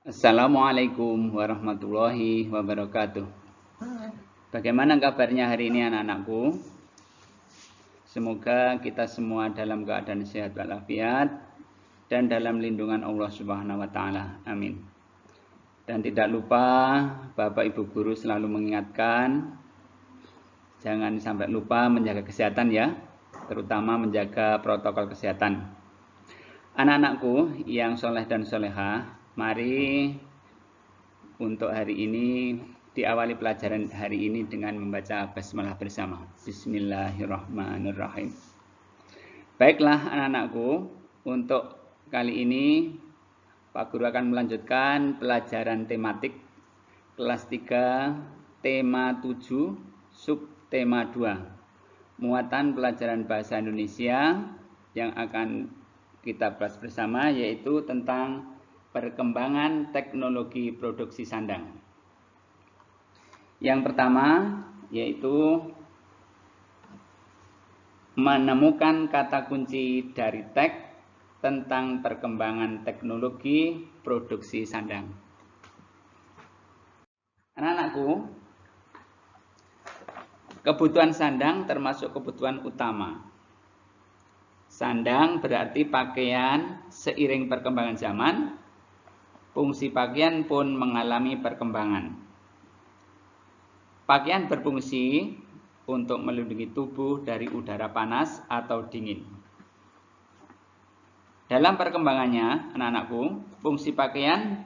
Assalamualaikum warahmatullahi wabarakatuh. Bagaimana kabarnya hari ini anak-anakku? Semoga kita semua dalam keadaan sehat walafiat dan dalam lindungan Allah Subhanahu wa taala. Amin. Dan tidak lupa Bapak Ibu guru selalu mengingatkan jangan sampai lupa menjaga kesehatan ya, terutama menjaga protokol kesehatan. Anak-anakku yang soleh dan solehah, mari untuk hari ini diawali pelajaran hari ini dengan membaca basmalah bersama. Bismillahirrahmanirrahim. Baiklah anak-anakku, untuk kali ini Pak Guru akan melanjutkan pelajaran tematik kelas 3 tema 7 subtema 2 muatan pelajaran bahasa Indonesia yang akan kita bahas bersama, yaitu tentang perkembangan teknologi produksi sandang. Yang pertama yaitu menemukan kata kunci dari teks tentang perkembangan teknologi produksi sandang. Anak-anakku, kebutuhan sandang termasuk kebutuhan utama. Sandang berarti pakaian. Seiring perkembangan zaman, fungsi pakaian pun mengalami perkembangan. Pakaian berfungsi untuk melindungi tubuh dari udara panas atau dingin. Dalam perkembangannya, anak-anakku, fungsi pakaian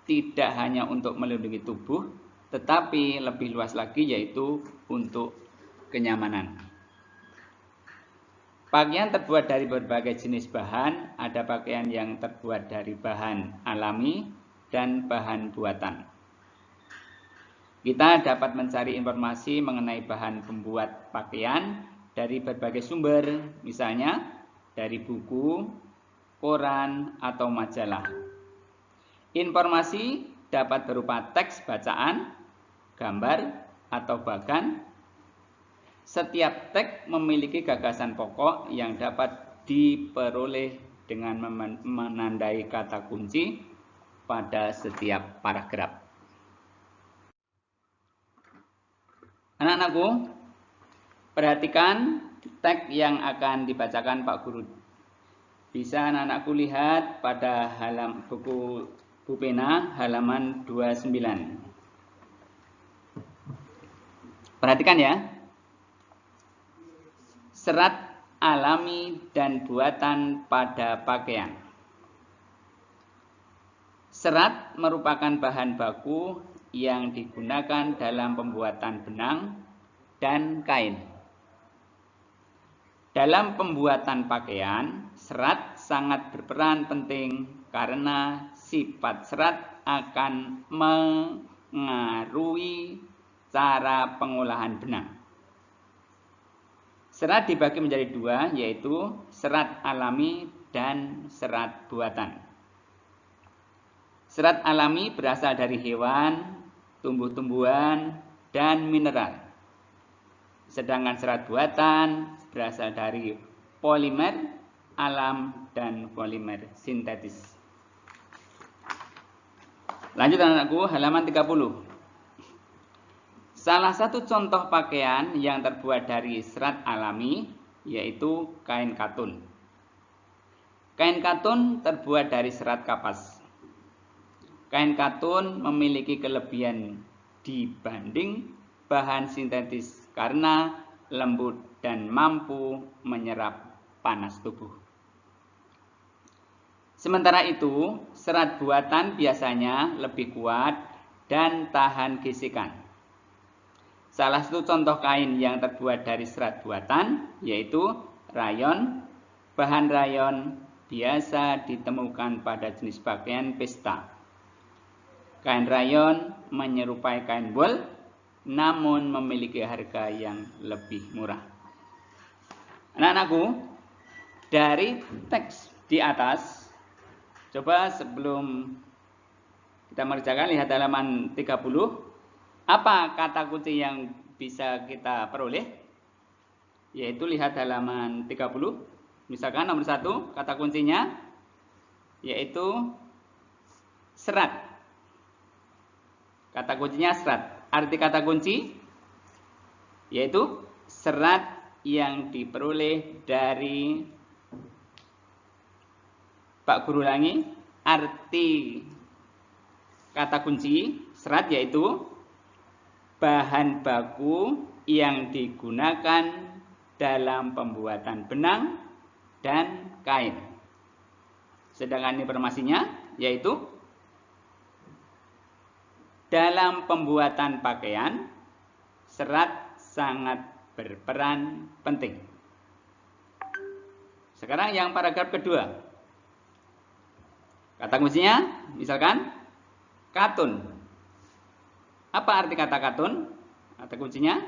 tidak hanya untuk melindungi tubuh, tetapi lebih luas lagi yaitu untuk kenyamanan. Pakaian terbuat dari berbagai jenis bahan. Ada pakaian yang terbuat dari bahan alami dan bahan buatan. Kita dapat mencari informasi mengenai bahan pembuat pakaian dari berbagai sumber, misalnya dari buku, koran, atau majalah. Informasi dapat berupa teks bacaan, gambar, atau bahkan setiap teks memiliki gagasan pokok yang dapat diperoleh dengan menandai kata kunci pada setiap paragraf. Anak-anakku, perhatikan teks yang akan dibacakan Pak Guru. Bisa anak-anakku lihat pada buku pena halaman 29. Perhatikan ya. Serat alami dan buatan pada pakaian. Serat merupakan bahan baku yang digunakan dalam pembuatan benang dan kain. Dalam pembuatan pakaian, serat sangat berperan penting karena sifat serat akan mengaruhi cara pengolahan benang. Serat dibagi menjadi dua, yaitu serat alami dan serat buatan. Serat alami berasal dari hewan, tumbuh-tumbuhan, dan mineral. Sedangkan serat buatan berasal dari polimer alam dan polimer sintetis. Lanjut anak-anakku, halaman 30. Salah satu contoh pakaian yang terbuat dari serat alami yaitu kain katun. Kain katun terbuat dari serat kapas. Kain katun memiliki kelebihan dibanding bahan sintetis karena lembut dan mampu menyerap panas tubuh. Sementara itu, serat buatan biasanya lebih kuat dan tahan gesekan. Salah satu contoh kain yang terbuat dari serat buatan yaitu rayon. Bahan rayon biasa ditemukan pada jenis pakaian pesta. Kain rayon menyerupai kain wol, namun memiliki harga yang lebih murah. Anak-anakku, dari teks di atas, coba sebelum kita mengerjakan, lihat halaman 30. Apa kata kunci yang bisa kita peroleh? Yaitu lihat halaman 30. Misalkan nomor 1, kata kuncinya yaitu serat. Kata kuncinya serat. Arti kata kunci yaitu serat yang diperoleh dari, Pak Guru ulangi, arti kata kunci serat yaitu bahan baku yang digunakan dalam pembuatan benang dan kain. Sedangkan informasinya yaitu dalam pembuatan pakaian, serat sangat berperan penting. Sekarang yang paragraf kedua. Kata kuncinya misalkan katun. Apa arti kata katun? Kata kuncinya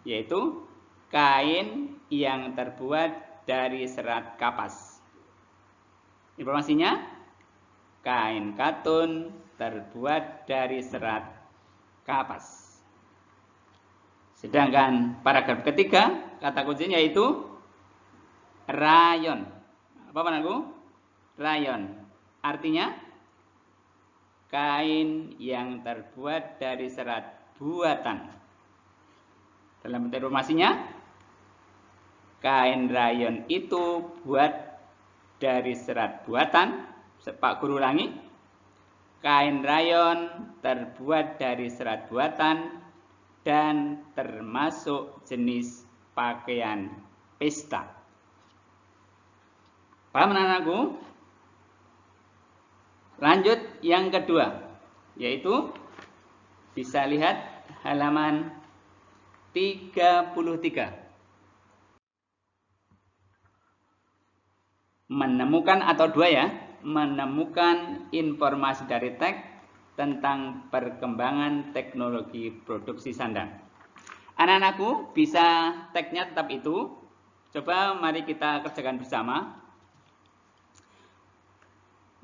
yaitu kain yang terbuat dari serat kapas. Informasinya, kain katun terbuat dari serat kapas. Sedangkan paragraf ketiga, kata kuncinya yaitu rayon. Apa pananku? Rayon. Artinya kain yang terbuat dari serat buatan. Dalam bentuk informasinya, kain rayon itu buat dari serat buatan. Pak Guru ulangi, kain rayon terbuat dari serat buatan dan termasuk jenis pakaian pesta. Paham anak-anakku? Lanjut yang kedua, yaitu bisa lihat halaman 33. Menemukan atau dua ya, menemukan informasi dari teks tentang perkembangan teknologi produksi sandang. Anak-anakku bisa teksnya tetap itu. Coba mari kita kerjakan bersama.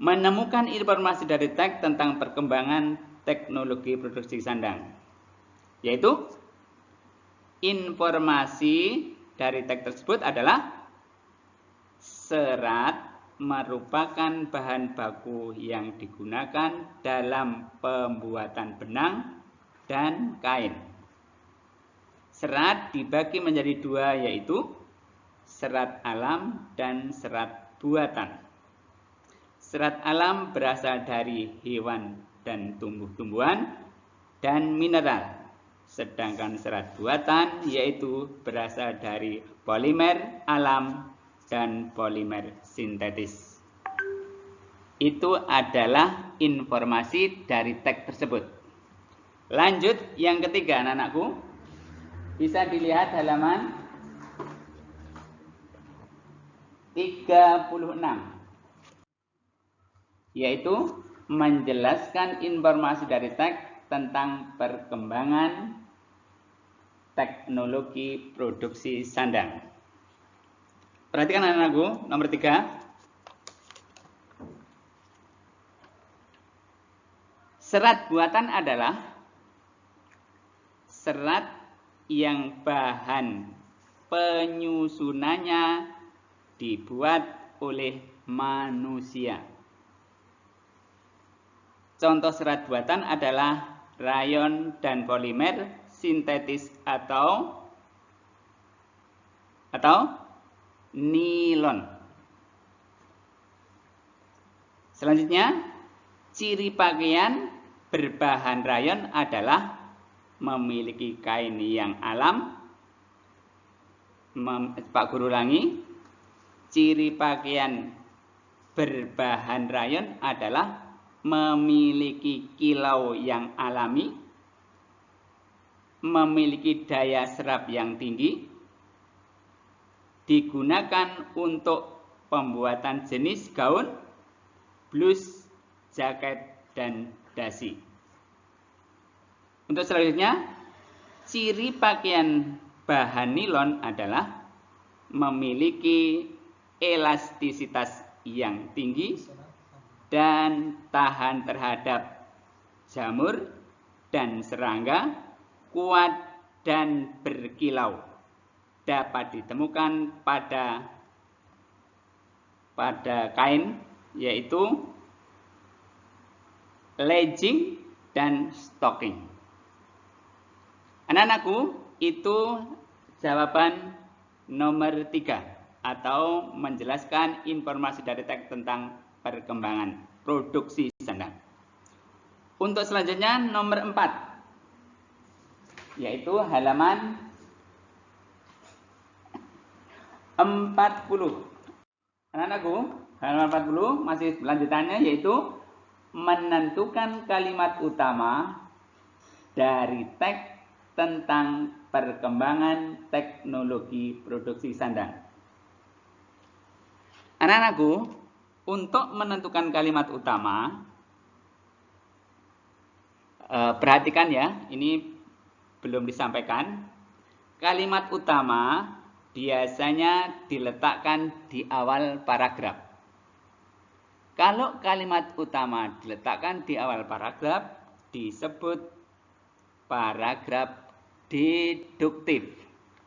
Menemukan informasi dari teks tentang perkembangan teknologi produksi sandang. Yaitu informasi dari teks tersebut adalah serat merupakan bahan baku yang digunakan dalam pembuatan benang dan kain. Serat dibagi menjadi dua, yaitu serat alam dan serat buatan. Serat alam berasal dari hewan dan tumbuh-tumbuhan dan mineral. Sedangkan serat buatan yaitu berasal dari polimer alam dan polimer sintetis. Itu adalah informasi dari teks tersebut. Lanjut yang ketiga anak-anakku. Bisa dilihat halaman 36. Yaitu menjelaskan informasi dari teks tentang perkembangan teknologi produksi sandang. Perhatikan anak-anakku, nomor 3. Serat buatan adalah serat yang bahan penyusunannya dibuat oleh manusia. Contoh serat buatan adalah rayon dan polimer sintetis atau nilon. Selanjutnya, ciri pakaian berbahan rayon adalah memiliki kain yang alam. Pak Guru ulangi, ciri pakaian berbahan rayon adalah memiliki kilau yang alami, memiliki daya serap yang tinggi, digunakan untuk pembuatan jenis gaun, blus, jaket, dan dasi. Untuk selanjutnya, ciri pakaian bahan nilon adalah memiliki elastisitas yang tinggi dan tahan terhadap jamur dan serangga, kuat dan berkilau. Dapat ditemukan pada kain, yaitu legging dan stocking. Anak-anakku, itu jawaban nomor 3 atau menjelaskan informasi dari teks tentang perkembangan produksi sandang. Untuk selanjutnya nomor 4, yaitu halaman 40. Anak-anakku, halaman 40 masih lanjutannya, yaitu menentukan kalimat utama dari teks tentang perkembangan teknologi produksi sandang. Anak-anakku, untuk menentukan kalimat utama, perhatikan ya, ini belum disampaikan. Kalimat utama biasanya diletakkan di awal paragraf. Kalau kalimat utama diletakkan di awal paragraf, disebut paragraf deduktif.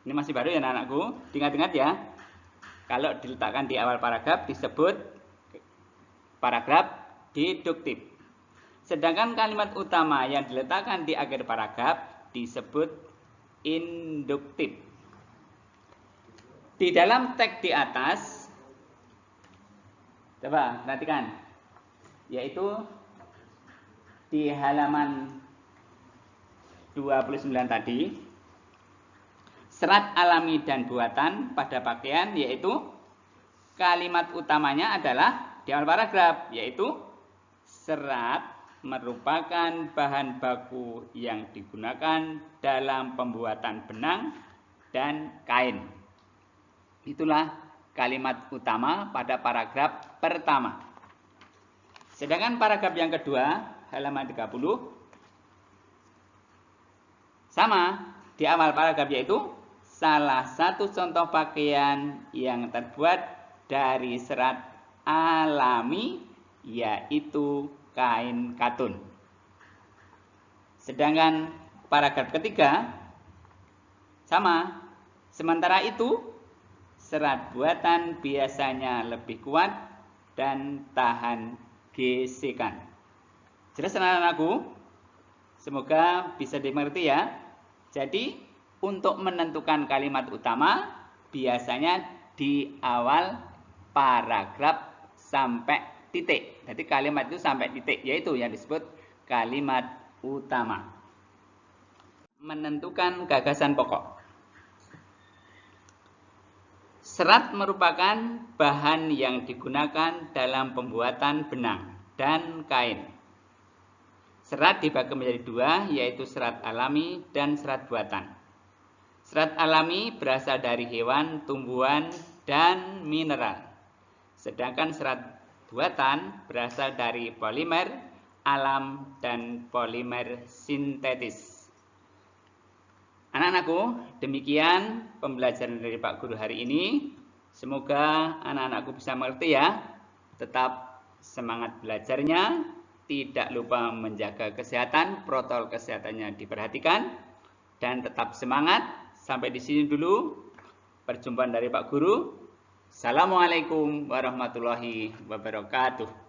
Ini masih baru ya anak-anakku, ingat-ingat ya. Kalau diletakkan di awal paragraf disebut paragraf deduktif. Sedangkan kalimat utama yang diletakkan di akhir paragraf disebut induktif. Di dalam teks di atas, coba perhatikan, yaitu di halaman 29 tadi, serat alami dan buatan pada pakaian, yaitu kalimat utamanya adalah di awal paragraf, yaitu serat merupakan bahan baku yang digunakan dalam pembuatan benang dan kain. Itulah kalimat utama pada paragraf pertama. Sedangkan paragraf yang kedua, halaman 30, sama di awal paragraf, yaitu salah satu contoh pakaian yang terbuat dari serat alami yaitu kain katun. Sedangkan paragraf ketiga sama. Sementara itu, serat buatan biasanya lebih kuat dan tahan gesekan. Jelas anak-anakku? Semoga bisa dimengerti ya. Jadi, untuk menentukan kalimat utama biasanya di awal paragraf sampai titik. Jadi kalimat itu sampai titik, yaitu yang disebut kalimat utama. Menentukan gagasan pokok. Serat merupakan bahan yang digunakan dalam pembuatan benang dan kain. Serat dibagi menjadi dua, yaitu serat alami dan serat buatan. Serat alami berasal dari hewan, tumbuhan, dan mineral. Sedangkan serat buatan berasal dari polimer alam dan polimer sintetis. Anak-anakku, demikian pembelajaran dari Pak Guru hari ini. Semoga anak-anakku bisa mengerti ya. Tetap semangat belajarnya. Tidak lupa menjaga kesehatan, protokol kesehatannya diperhatikan. Dan tetap semangat. Sampai di sini dulu perjumpaan dari Pak Guru. Assalamualaikum warahmatullahi wabarakatuh.